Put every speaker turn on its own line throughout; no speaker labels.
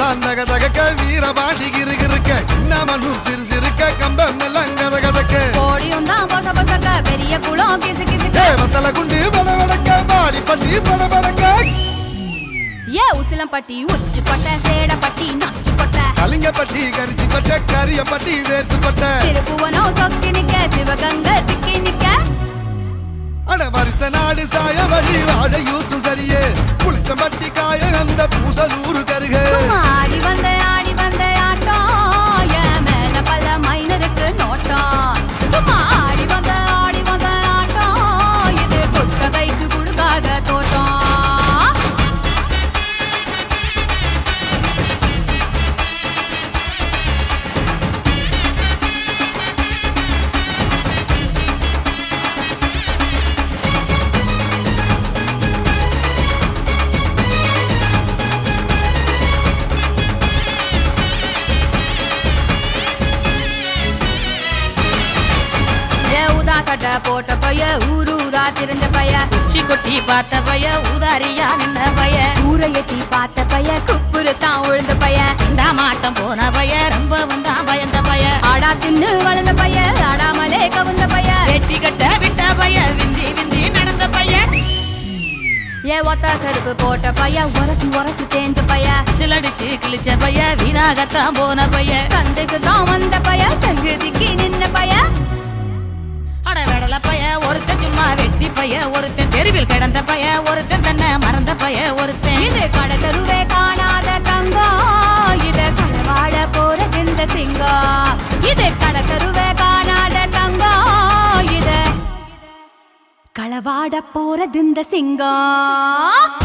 எல்லாம் தக தகக்க வீரபாண்டி இருக்க சின்னமனூர் சிறு சிறுக்க கம்பம் எல்லாம் கத கதக்க
கோடியும் தான் பொச பொசக்க பெரிய குளம் கிசு கிசுக்க
வத்தல குண்டு படபடக்க பாடி பட்டி படபடக்க
ஏ உசிலம்பட்டி உச்சுப்பட்ட சேடப்பட்டி நச்சுப்பட்ட
கலிங்கப்பட்டி கரிச்சிப்பட்ட கரியப்பட்டி வேர்த்துப்பட்ட
திருப்புவனோ சொக்கி நிக்க சிவகங்க திக்கி நிக்க
அட வருஷ நாடு சாய வழி வாழ யூத்து சரியே புளிச்சம்பட்டி காய அந்த பூசலூரு கருக
ஆடி வந்த ஆட்டம் என் மேல பல மைனருக்கு நோட்டம் சும்மா ஆடி வந்த ஆட்டம் இது கொட்ட கைக்கு கொடுக்காத தோட்டம் சட்ட போட்ட பைய ஊரூரா திரிஞ்ச பைய
உச்சி கொட்டி பார்த்த பைய ஊதாரியா நின்ன பைய
ஊரை எட்டி பார்த்த பைய குப்புரு தான் உழுந்த பைய
இந்த மாட்டம் போன பைய ரொம்ப வந்தா பயந்த பைய
ஆடா தின்னு வளர்ந்த பைய ஆடாமலே கவுந்த பைய
வெட்டி கட்ட விட்ட பைய விந்தி விந்தி நடந்த பைய
ஏ ஒத்த செருப்பு போட்ட பைய உரசி தேஞ்ச பைய
சிலடிச்சு கிழிச்ச பைய வீணாகத்தான் போன பைய
சந்தைக்கு தான் வந்த பைய சங்கதிக்கு நின்ன பைய
அடவெடல பைய ஒருத்தன் சும்மா வெட்டி பைய ஒருத்தன் தெருவில் கிடந்த பைய ஒருத்தன் தன்னை மறந்த பைய ஒருத்தன்
இது கடை தெருவே காணாத தங்கம் இது களவாட போறது இந்த சிங்கம் இது கடை தெருவே காணாத தங்கம் இது களவாட போறது இந்த சிங்கம்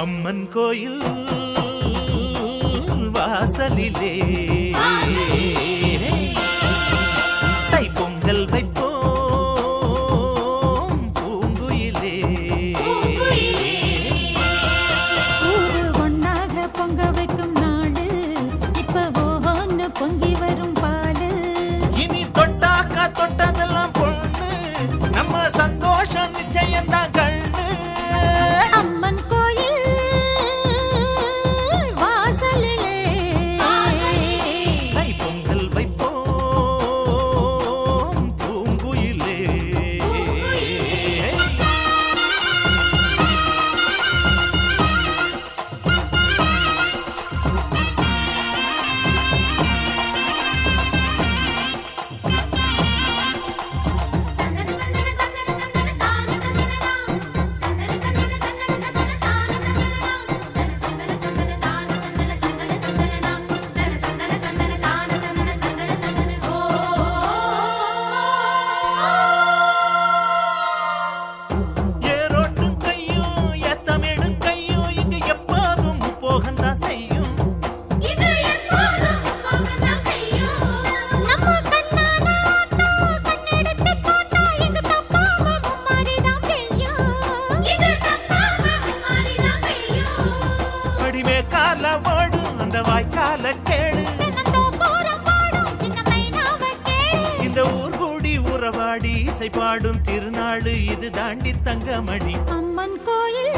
அம்மன் கோயில் வாசலிலே தை பொங்கல் வைப்போம் பூங்குயிலே
ஊரு ஒன்னாக பொங்க வைக்கும் நாடு இப்ப ஒன்னு பொங்கி வரும் பாலு
இனி தொட்டாக்கா தொட்டதெல்லாம் பொண்ணு நம்ம சந்தோஷம் நிச்சயம்தான் கண்ணு
அம்மன் கோயில் வாசலிலே
தை பொங்கல் வைப்போம் பூங்குயிலே ஏரோட்டும் கையும் ஏத்தமிடும் கையும் இங்கு எப்போதும் போகந்தான் செய்யும்
நம்ம கண்ணால கண்ணெடுத்து போட்டா இது தப்பாம மும்மாரிதான் பெய்யும்
அடிமே கால ஓடும் அந்த வாய்க்கால கேடு இந்த ஊர் கூடி உறவாடி இசை பாடும் திருநாடு இது தாண்டி தங்கமணி
அம்மன் கோயில்